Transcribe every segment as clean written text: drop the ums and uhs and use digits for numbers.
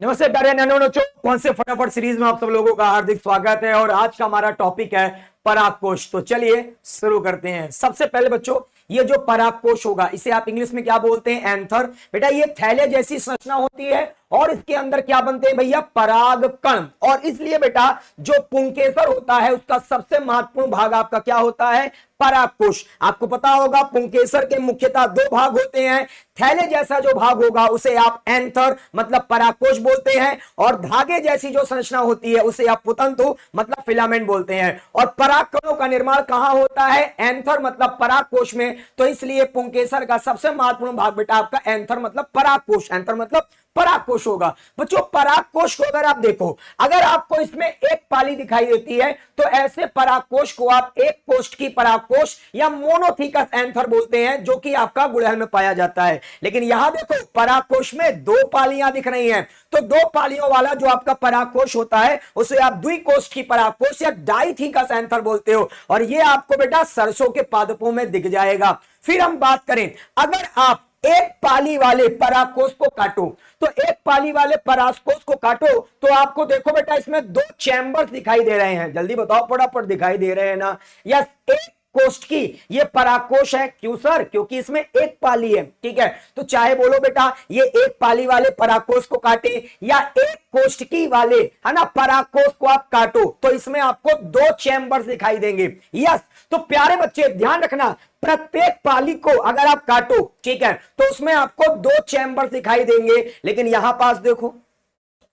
नमस्ते प्यारे नन्हों बच्चों, कौन से फटाफट सीरीज में आप सब लोगों का हार्दिक स्वागत है। और आज का हमारा टॉपिक है परागकोश। तो चलिए शुरू करते हैं। सबसे पहले बच्चों, ये जो परागकोश होगा इसे आप इंग्लिश में क्या बोलते हैं? एंथर। बेटा ये थैले जैसी संरचना होती है और इसके अंदर क्या बनते हैं भैया? पराग कण। और इसलिए बेटा जो पुंकेसर होता है उसका सबसे महत्वपूर्ण भाग आपका क्या होता है? परागकोश। आपको पता होगा पुंकेसर के मुख्यतः दो भाग होते हैं। थैले जैसा जो भाग होगा उसे आप एंथर मतलब परागकोश बोलते हैं, और धागे जैसी जो संरचना होती है उसे आप पुतंतु मतलब फिलामेंट बोलते हैं। और परागकणों का निर्माण कहां होता है? एंथर मतलब परागकोश में। तो इसलिए पुंकेसर का सबसे महत्वपूर्ण भाग बेटा आपका एंथर मतलब परागकोश। एंथर मतलब परागकोश होगा। बच्चों परागकोश को अगर आप देखो, अगर आपको इसमें एक पाली दिखाई देती है तो ऐसे परागकोश को आप एक कोष्ठकी परागकोश या मोनोथिकस एंथर बोलते हैं, जो कि आपका गुड़हल में पाया जाता है। लेकिन यहां देखो परागकोश में दो पालियां दिख रही हैं, तो दो पालियों वाला जो आपका परागकोश होता है उसे आप द्विकोष्ठकी परागकोश या डाइथिकस एंथर बोलते हो। और ये आपको बेटा सरसों के पादपों में दिख जाएगा। फिर हम बात करें, अगर आप एक पाली वाले परागकोश को काटो, तो एक पाली वाले परागकोश को काटो तो आपको देखो बेटा इसमें दो चैम्बर्स दिखाई दे रहे हैं। जल्दी बताओ, फटाफट दिखाई दे रहे हैं ना? यस, एक कोष्ठकी ये परागकोश है। क्यों सर? क्योंकि इसमें एक पाली है। ठीक है, तो चाहे बोलो बेटा ये एक पाली वाले परागकोश को काटे या एक कोष्ठकी वाले है ना परागकोश को आप काटो, तो इसमें आपको दो चैम्बर्स दिखाई देंगे। यस, तो प्यारे बच्चे ध्यान रखना, प्रत्येक पाली को अगर आप काटो, ठीक है, तो उसमें आपको दो चैम्बर्स दिखाई देंगे। लेकिन यहां पास देखो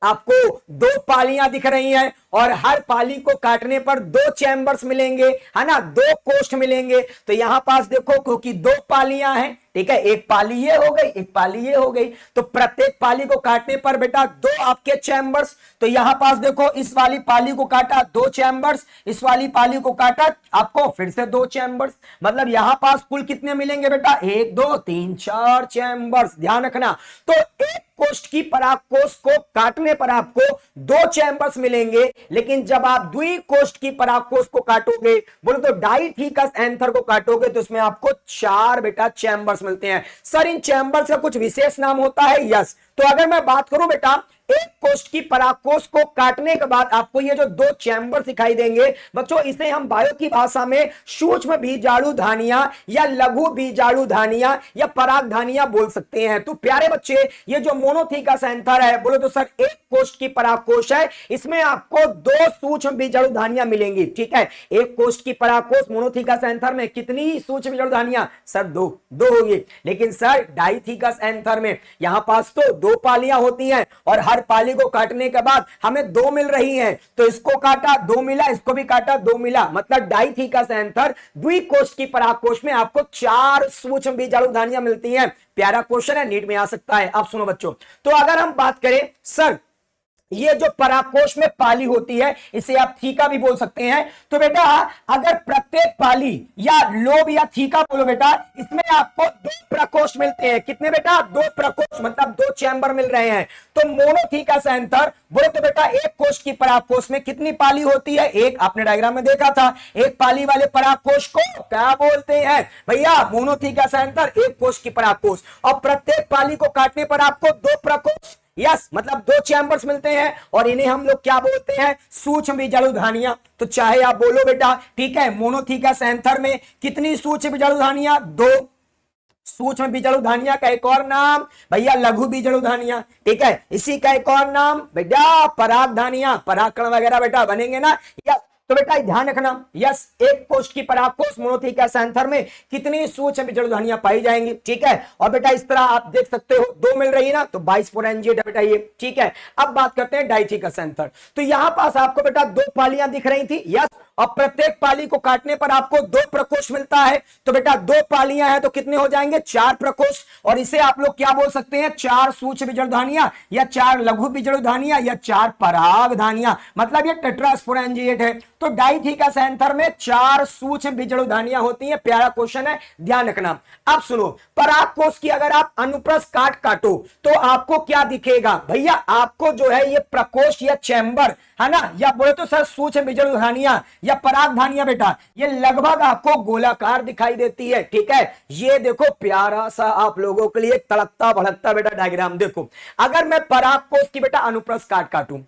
आपको दो पालियां दिख रही हैं और हर पाली को काटने पर दो चैम्बर्स मिलेंगे, है ना, दो कोष्ठ मिलेंगे। तो यहां पास देखो क्योंकि दो पालियां हैं, ठीक है, एक पाली ये हो गई, एक पाली ये हो गई, तो प्रत्येक पाली को काटने पर बेटा दो आपके चैम्बर्स। तो यहां पास देखो इस वाली पाली को काटा दो चैम्बर्स, इस वाली पाली को काटा आपको फिर से दो चैम्बर्स। मतलब यहां पास कुल कितने मिलेंगे बेटा? एक दो तीन चार चैम्बर्स। ध्यान रखना, तो एक कोष्ठकी परागकोश को काटने पर आपको दो चैम्बर्स मिलेंगे। लेकिन जब आप द्विकोष्ठकी परागकोश को काटोगे, बोलो तो डाइथिकस एंथर को काटोगे, तो इसमें आपको चार बेटा चैम्बर्स मिलते हैं। सर इन चैम्बर्स का कुछ विशेष नाम होता है? यस। तो अगर मैं बात करूं बेटा एक कोष्ठकी परागकोश को काटने के बाद आपको ये जो दो चैम्बर दिखाई देंगे बच्चों, इसे हम बायो की भाषा में सूक्ष्म बीजाणु धानियां या लघु बीजाणु धानियां या परागधानियां बोल सकते हैं। तो प्यारे बच्चे ये जो मोनोथिकस एंथर है, बोलो तो सर एक कोष्ठकी परागकोश है, इसमें आपको दो सूक्ष्म बीजाणु धानियां मिलेंगी। ठीक है, एक कोष्ठकी परागकोश मोनोथिकस एंथर में कितनी सूक्ष्म बीजाणु धानियां? सर दो होंगी। लेकिन सर डाइथिकस एंथर में यहां पास तो दो पालियां होती हैं और हर पाली को काटने के बाद हमें दो मिल रही हैं। तो इसको काटा दो मिला, इसको भी काटा दो मिला, मतलब डाइथिकस एंथर द्विकोष्ठकी परागकोश में आपको चार सूक्ष्म बीजाणु धानियां मिलती हैं। प्यारा क्वेश्चन है, नीट में आ सकता है। अब सुनो बच्चों, तो अगर हम बात करें सर ये जो परागकोश में पाली होती है इसे आप थीका भी बोल सकते हैं। तो बेटा अगर प्रत्येक पाली या लोब या थीका बोलो बेटा, इसमें आपको दो प्रकोष्ठ मिलते हैं। कितने बेटा? दो प्रकोष्ठ, मतलब दो चैम्बर मिल रहे हैं। तो मोनोथिकस एंथर बोले तो बेटा एक कोष्ठ की परागकोश में कितनी पाली होती है? एक। आपने डायग्राम में देखा था, एक पाली वाले परागकोश को क्या बोलते हैं भैया? मोनोथिकस एंथर, एक कोष्ठ की परागकोश। और प्रत्येक पाली को काटने पर आपको दो प्रकोष्ठ, यस, मतलब दो चैम्बर्स मिलते हैं और इन्हें हम लोग क्या बोलते हैं? सूक्ष्म बीजाणु धानियां। तो चाहे आप बोलो बेटा, ठीक है, मोनोथिकस एंथर में कितनी सूक्ष्म बीजाणु धानियां? दो। सूक्ष्म बीजाणु धानियां का एक और नाम भैया लघु बीजाणु धानियां। ठीक है, इसी का एक और नाम बेटा पराग धानियां। परागकण वगैरह बेटा बनेंगे ना, यस। तो बेटा ध्यान रखना, यस, एक कोष्ठ की परागकोश मोनोथिकस एंथर में कितनी सूक्ष्म बीजाणु धानियां पाई जाएंगी। ठीक है, और बेटा इस तरह आप देख सकते हो दो मिल रही है ना, तो 22 बेटा ये। ठीक है, अब बात करते हैं डाइथिकस एंथर। तो यहां पास आपको बेटा दो पालियां दिख रही थी, यस, और प्रत्येक पाली को काटने पर आपको दो प्रकोष्ठ मिलता है। तो बेटा दो पालियां हैं तो कितने हो जाएंगे? चार प्रकोष्ठ। और इसे आप लोग क्या बोल सकते हैं? चार सूक्ष्म बीजाणु धानियां या चार लघु बीजाणु धानियां या चार पराग धानियां, मतलब ये टेट्रास्पोरेंजिएट है। तो डाइथिकस एंथर में चार सूक्ष्म बीजाणु धानियां होती हैं। प्यारा क्वेश्चन है, ध्यान रखना। अब सुनो, परागकोश की अगर आप अनुप्रस्थ काटो तो आपको क्या दिखेगा भैया? आपको जो है ये प्रकोष्ठ या चैम्बर है ना, या बोले तो सर सूक्ष्म बीजाणु धानियां या पराग धानियां बेटा, ये लगभग आपको गोलाकार दिखाई देती है। ठीक है, ये देखो प्यारा सा आप लोगों के लिए तड़कता भड़कता बेटा डायग्राम देखो। अगर मैं परागकोश की बेटा अनुप्रस्थ काटूं,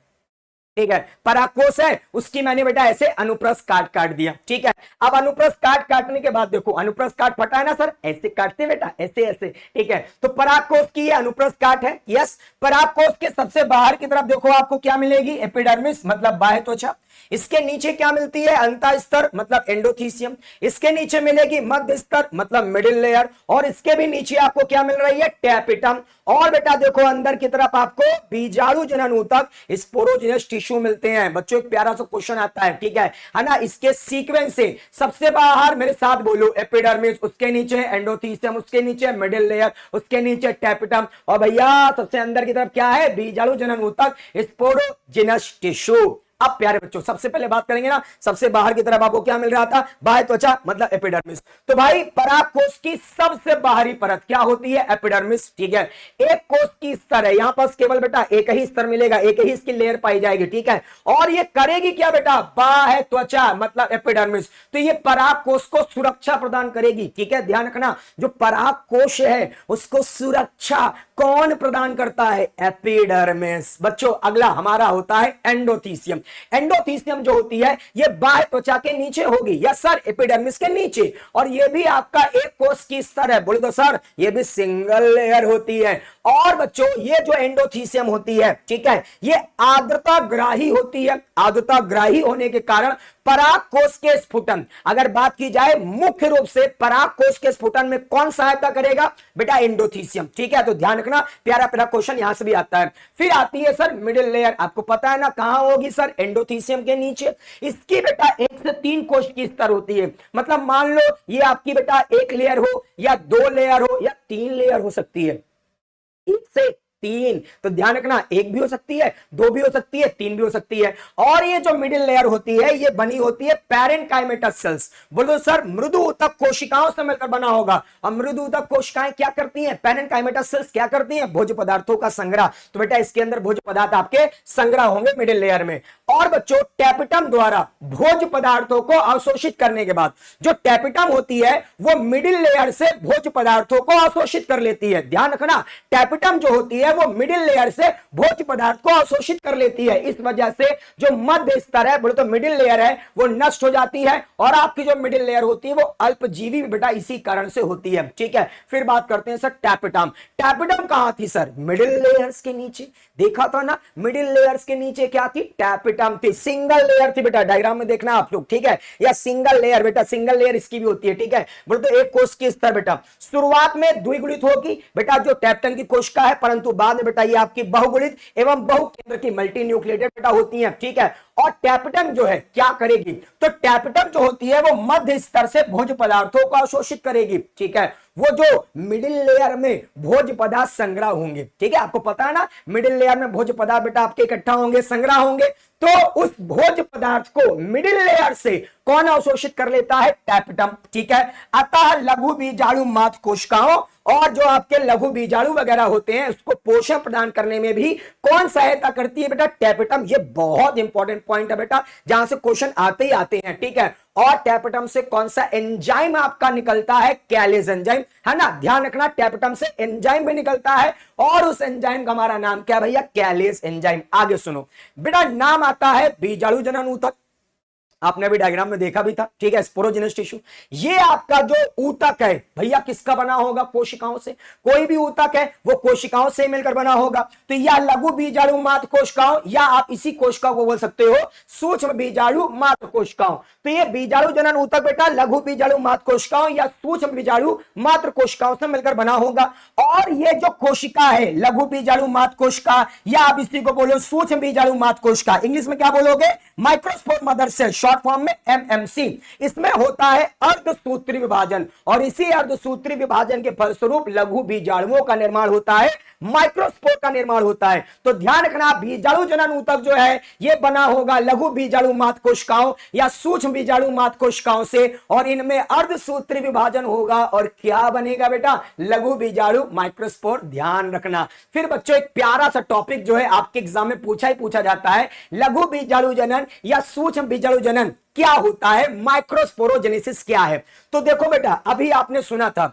ठीक है, परागकोश है उसकी मैंने बेटा ऐसे अनुप्रस्थ काट दिया। ठीक है, अब अनुप्रस्थ काटने के बाद देखो अनुप्रस्थ काट फटा है ना सर, ऐसे काटते बेटा, ऐसे ऐसे। ठीक है, तो परागकोश की ये अनुप्रस्थ काट है। यस, परागकोश के सबसे बाहर की तरफ देखो आपको क्या मिलेगी, एपिडर्मिस मतलब बाह्य त्वचा। इसके नीचे क्या मिलती है, अंतः स्तर मतलब एंडोथीसियम। इसके नीचे मिलेगी मध्य स्तर मतलब मिडिल लेयर, और इसके भी नीचे आपको क्या मिल रही है, टैपिटम। और बेटा देखो अंदर की तरफ आपको बीजाणु जनन ऊतक स्पोरोजिनस टिश्यू मिलते हैं। बच्चों एक प्यारा सा क्वेश्चन आता है, ठीक है ना, इसके सीक्वेंस से सबसे बाहर मेरे साथ बोलो एपिडर्मिस, उसके नीचे एंडोथीसियम, उसके नीचे मिडिल लेयर, उसके नीचे टैपिटम, और भैया सबसे अंदर की तरफ क्या है, बीजाणु जनन ऊतक स्पोरोजिनस टिश्यू। अब प्यारे बच्चों सबसे पहले बात करेंगे ना, सबसे बाहर की तरफ आपको क्या मिल रहा था, बाह्य त्वचा मतलब एपिडर्मिस। तो भाई परागकोश की सबसे बाहरी परत क्या होती है, एपिडर्मिस। ठीक है, एक कोश की स्तर है, यहां पास केवल बेटा एक ही स्तर मिलेगा, एक ही इसकी लेयर पाई जाएगी। ठीक है, और ये करेगी क्या बेटा, बाह्य त्वचा मतलब एपिडर्मिस। तो ये परागकोश को सुरक्षा प्रदान करेगी। ठीक है, ध्यान रखना, जो परागकोश है उसको सुरक्षा कौन प्रदान करता है, एपिडर्मिस। बच्चों अगला हमारा होता है एंडोथीसियम। एंडोथीसियम जो होती है ये बाह्य त्वचा के नीचे होगी, या सर एपिडर्मिस के नीचे, और ये भी आपका एक कोश की स्तर है। बोले तो सर ये भी सिंगल लेयर होती है। और बच्चों ये जो एंडोथीसियम होती है, ठीक है, ये आर्द्रता ग्राही होती है। आर्द्रता ग्राही होने के कारण परागकोश के स्फुटन, अगर बात की जाए मुख्य रूप से परागकोश के स्फुटन में कौन सहायता करेगा, बेटा एंडोथीसियम। ठीक है, तो ध्यान रखना, प्यारा प्यारा क्वेश्चन यहां से भी आता है। फिर आती है सर मिडिल लेयर, आपको पता है ना कहां होगी सर, एंडोथीसियम के नीचे। इसकी बेटा 1 से 3 कोश की स्तर होती है, मतलब मान लो ये आपकी बेटा एक लेयर हो या 2 लेयर हो या 3 लेयर हो सकती है, 1 से 3। तो ध्यान रखना, 1 भी हो सकती है, 2 भी हो सकती है, 3 भी हो सकती है। और ये जो मिडिल लेयर होती है ये बनी होती है पैरेनकाइमेटस सेल्स। बोलो सर मृदु ऊतक कोशिकाओं से मिलकर बना होगा। और मृदु ऊतक कोशिकाएं क्या करती हैं, पैरेनकाइमेटस सेल्स क्या करती हैं, भोज्य पदार्थों का संग्रह। तो बेटा इसके अंदर भोज्य पदार्थ आपके संग्रह होंगे मिडिल लेयर में। और बच्चों टैपिटम द्वारा भोज्य पदार्थों को अवशोषित करने के बाद, जो टैपिटम होती है वो मिडिल लेयर से भोज्य पदार्थों को अवशोषित कर लेती है। ध्यान रखना, टैपिटम जो होती है वो मिडिल लेयर से भोज्य पदार्थ को अवशोषित कर लेती है। इस वजह से जो मध्य स्तर है, बोले तो मिडिल लेयर है, वो नष्ट हो जाती है, और आपकी जो मिडिल लेयर होती है वो अल्पजीवी बेटा इसी कारण से होती है। ठीक है, फिर बात करते हैं सर टैपिटम। टैपिटम कहां थी सर, मिडिल लेयर्स के नीचे। देखा था ना, मिडिल लेयर्स के नीचे क्या थी, टैपिटम थी। सिंगल लेयर थी बेटा, डायग्राम में देखना आप लोग। ठीक है, या सिंगल लेयर बेटा, सिंगल लेयर इसकी भी होती है। ठीक है, बोले तो एक कोश की स्तर बेटा शुरुआत में द्विगुणित होगी बेटा जो टैपिटम की कोशिका है, परंतु बाद में बेटा ये आपकी बहुगुणित एवं बहुकेंद्र की मल्टी न्यूक्लिएटेड बेटा होती है। ठीक है, और टैपिटम जो है क्या करेगी, तो टैपिटम जो होती है वो मध्य स्तर से भोज्य पदार्थों को अवशोषित करेगी। ठीक है, वो जो मिडिल लेयर में भोज्य पदार्थ संग्रह होंगे, ठीक है, आपको पता है ना मिडिल लेयर में भोज्य पदार्थ बेटा आपके इकट्ठा होंगे, संग्रह होंगे, तो उस भोज्य पदार्थ को मिडिल लेयर से कौन अवशोषित कर लेता है, टैपिटम। ठीक है, अतः लघु बीजाणु मात्र कोशिकाओं और जो आपके लघु बीजाणु वगैरह होते हैं उसको पोषण प्रदान करने में भी कौन सहायता करती है, बेटा टैपिटम। ये बहुत इंपॉर्टेंट पॉइंट है बेटा, जहां से क्वेश्चन आते ही आते हैं। ठीक है, और टैपिटम से कौन सा एंजाइम आपका निकलता है, कैलेज एंजाइम, है ना। ध्यान रखना, टैपिटम से एंजाइम भी निकलता है, और उस एंजाइम का हमारा नाम क्या भैया, कैलेज एंजाइम। आगे सुनो बेटा, नाम आता है बीजाणु जनन ऊतक, आपने भी डायग्राम में देखा भी था। ठीक है, स्पोरोजिनस टिश्यू। ये आपका जो ऊतक है भैया किसका बना होगा, कोशिकाओं से। कोई भी ऊतक है वो कोशिकाओं से मिलकर बना होगा। तो या लघु बीजाणु मात्र कोशिकाओं, या आप इसी कोशिकाओं को बोल सकते हो सूक्ष्म बीजाणु मात्र कोशिकाओं। तो ये बीजाणु जनन ऊतक बेटा लघु बीजाणु मात्र कोशिकाओं या सूक्ष्म बीजाणु मात्र कोशिकाओं से मिलकर बना होगा। और ये जो कोशिका है लघु बीजाणु मात्र कोशिका, या आप इसी को बोलो सूक्ष्म बीजाणु मात्र कोशिका, इंग्लिश में क्या बोलोगे, microspore mother cell, short form में एमएमसी, इसमें होता है अर्धसूत्री विभाजन और इसी अर्धसूत्री विभाजन के फलस्वरूप लघु बीजाणुओं का निर्माण होता है, माइक्रोस्पोर का निर्माण होता है। तो ध्यान रखना बीजाणु जनन ऊतक जो है यह बना होगा लघु बीजाणु मात्र कोशिकाओं या सूक्ष्म बीजाणु मात्र कोशिकाओं से और इनमें अर्धसूत्री विभाजन होगा और क्या बनेगा बेटा, लघु बीजाणु माइक्रोस्पोर। ध्यान रखना। फिर बच्चों एक प्यारा सा टॉपिक जो है आपके एग्जाम में पूछा ही पूछा जाता है, लघु बीजाणु जनन या सूक्ष्म बीजाणु जनन क्या होता है, माइक्रोस्पोरोजेनेसिस क्या है। तो देखो बेटा अभी आपने सुना था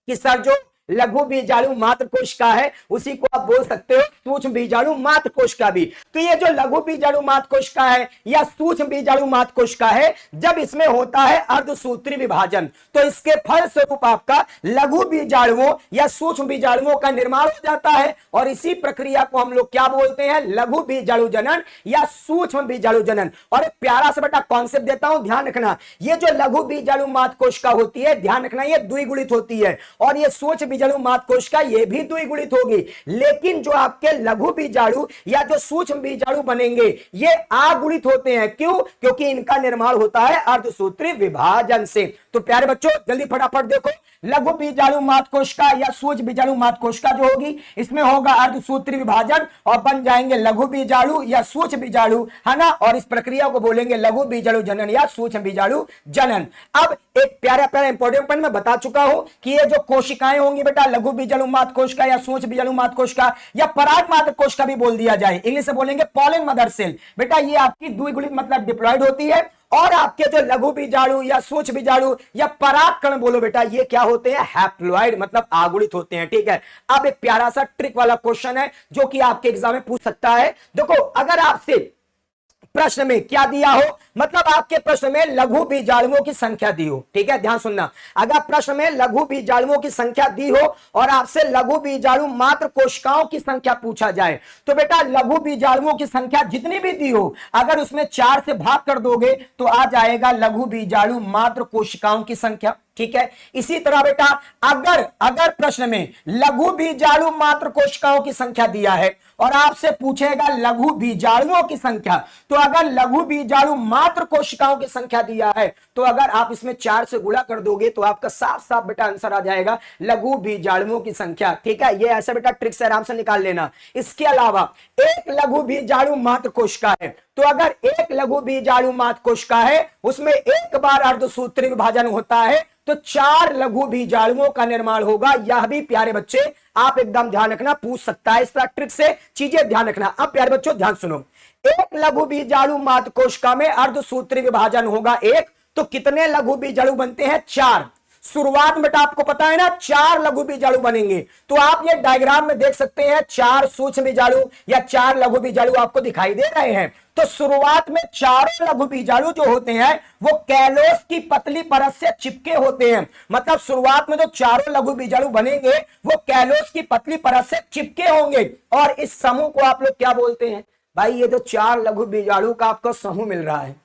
कि सर जो लघु बीजाणु मात्र कोशिका है उसी को आप बोल सकते हो सूक्ष्म बीजाणु मात्र कोशिका भी। तो ये जो लघु बीजाणु मात्र कोशिका है या सूक्ष्म बीजाणु मात्र कोशिका है, जब इसमें होता है अर्धसूत्री विभाजन तो इसके फलस्वरूप आपका लघु बीजाणुओं या सूक्ष्म बीजाणुओं का निर्माण हो जाता है और इसी प्रक्रिया को हम लोग क्या बोलते हैं, लघु बीजाणु जनन या सूक्ष्म बीजाणु जनन। और एक प्यारा सा बेटा कॉन्सेप्ट देता हूं, ध्यान रखना। ये जो लघु बीजाणु मात्र कोशिका होती है, ध्यान रखना, ये द्विगुणित होती है और ये सूक्ष्म बीजाणु मात्र कोशिका ये भी द्विगुणित होगी, लेकिन जो आपके लघु बीजाणु या जो सूक्ष्म बीजाणु बनेंगे ये अगुणित होते हैं। क्यों? क्योंकि इनका निर्माण होता है अर्धसूत्री विभाजन से। तो प्यारे बच्चों जल्दी फटाफट देखो, लघु बीजाणु मात्र कोशिका या सूक्ष्म बीजाणु मात्र कोशिका जो होगी इसमें होगा अर्धसूत्री विभाजन और बन जाएंगे लघु बीजाणु या सूक्ष्म बीजाणु, है ना। और इस प्रक्रिया को बोलेंगे लघु बीजाणु जनन या सूक्ष्म बीजाणु जनन। अब एक प्यारा प्यारा इंपॉर्टेंट पॉइंट मैं बता चुका हूं कि ये जो कोशिकाएं होंगी बेटा, लघु बीजाणु मात्र कोशिका या सूक्ष्म बीजाणु मात्र कोशिका या पराग मात्र कोशिका भी बोल दिया जाए, इंग्लिश से बोलेंगे पॉलन मदर सेल। बेटा ये आपकी द्विगुणित मतलब डिप्लॉयड होती है और आपके जो लघु बीजाणु या सूक्ष्म बीजाणु या परागकण बोलो बेटा, ये क्या होते हैं, हैप्लॉइड मतलब आगुणित होते हैं। ठीक है। अब एक प्यारा सा ट्रिक वाला क्वेश्चन है जो कि आपके एग्जाम में पूछ सकता है। देखो अगर आपसे प्रश्न में क्या दिया हो, मतलब आपके प्रश्न में लघु बीजाणुओं की संख्या दी हो, ठीक है, ध्यान सुनना। अगर प्रश्न में लघु बीजाणुओं की संख्या दी हो और आपसे लघु बीजाणु मात्र कोशिकाओं की संख्या पूछा जाए तो बेटा लघु बीजाणुओं की संख्या जितनी भी दी हो अगर उसमें 4 से भाग कर दोगे तो आ जाएगा लघु बीजाणु मात्र कोशिकाओं की संख्या। ठीक है। इसी तरह बेटा अगर प्रश्न में लघु बीजाणु मात्र कोशिकाओं की संख्या दिया है और आपसे पूछेगा लघु बीजाणुओं की संख्या, तो अगर लघु बीजाणु मात्र कोशिकाओं की संख्या दिया है तो अगर आप इसमें 4 से गुणा कर दोगे तो आपका साफ साफ बेटा आंसर आ जाएगा लघु बीजाणुओं की संख्या। ठीक है। ये ऐसा बेटा ट्रिक से आराम से निकाल लेना। इसके अलावा एक लघु बीजाणु मात्र कोशिका है तो अगर एक लघु बीजाणु मात्र कोशिका है उसमें एक बार अर्धसूत्री विभाजन होता है तो 4 लघु बीजाणुओं का निर्माण होगा। यह भी प्यारे बच्चे आप एकदम ध्यान रखना, पूछ सकता है इस तरह ट्रिक से, चीजें ध्यान रखना। अब प्यारे बच्चों ध्यान सुनो, एक लघु बीजाणु मात्र कोशिका में अर्धसूत्री विभाजन होगा एक, तो कितने लघु बीजाणु बनते हैं, 4। शुरुआत में बेटा आपको पता है ना 4 लघु बीजाणु बनेंगे। तो आप ये डायग्राम में देख सकते हैं 4 सूक्ष्म बीजाणु या 4 लघु बीजाणु आपको दिखाई दे रहे हैं। तो शुरुआत में चारों लघु बीजाणु जो होते हैं वो कैलोस की पतली परत से चिपके होते हैं। मतलब शुरुआत में जो चारों लघु बीजाणु बनेंगे वो कैलोस की पतली परत से चिपके होंगे और इस समूह को आप लोग क्या बोलते हैं भाई, ये जो 4 लघु बीजाणु का आपको समूह मिल रहा है,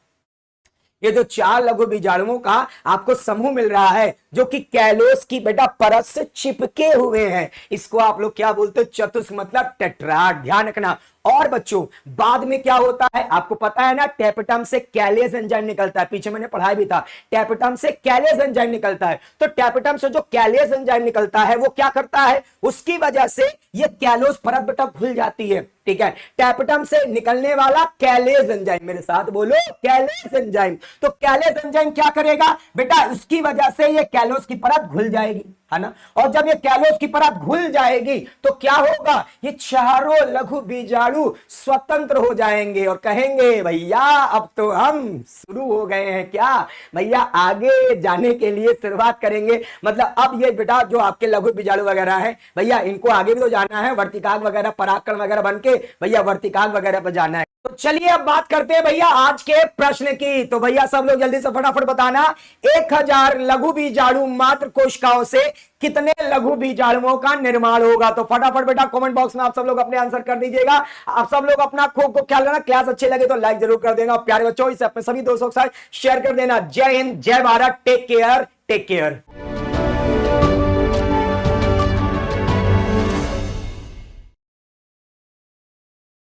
ये जो 4 लघु बीजाणुओं का आपको समूह मिल रहा है जो कि कैलोस की बेटा परत से चिपके हुए हैं, इसको आप लोग क्या बोलते हो, चतुष्क मतलब टेट्राड। ध्यान रखना। और बच्चों बाद में क्या होता है आपको पता है ना, टैपेटम से कैलेज एंजाइम निकलता है, पीछे मैंने पढ़ाया भी था, टैपेटम से कैलेज एंजाइम निकलता है। तो टैपेटम से जो कैलेज एंजाइम निकलता है वो क्या करता है, उसकी वजह से ये कैलोस परत बेटा खुल जाती है। ठीक है। टैपेटम से निकलने वाला कैलेज एंजाइम, मेरे साथ बोलो कैलेज एंजाइम। तो कैलेज एंजाइम क्या करेगा बेटा, उसकी वजह से ये कैलोस की परत घुल जाएगी, है ना। और जब ये कैलोस की परत घुल जाएगी तो क्या होगा, ये चारों लघु बीजाणु स्वतंत्र हो जाएंगे और कहेंगे भैया अब तो हम शुरू हो गए हैं, क्या भैया आगे जाने के लिए शुरुआत करेंगे। मतलब अब ये बेटा जो आपके लघु बीजाणु वगैरह हैं भैया इनको आगे भी तो जाना है, वर्तिकाग्र वगैरह परागकण वगैरह बनके भैया वर्तिकाग्र वगैरह पर जाना है। तो चलिए अब बात करते हैं भैया आज के प्रश्न की। तो भैया सब लोग जल्दी से फटाफट बताना, 1000 लघु बीजाणु मात्र कोशिकाओं से कितने लघु बीजाणुओं का निर्माण होगा। तो फटाफट बेटा कमेंट बॉक्स में आप सब लोग अपने आंसर कर दीजिएगा। आप सब लोग अपना खूब खूब ख्याल रखना, क्लास अच्छे लगे तो लाइक जरूर कर देना। प्यारे बच्चों इसे अपने सभी दोस्तों के साथ शेयर कर देना। जय हिंद, जय Bharat, take care, take care.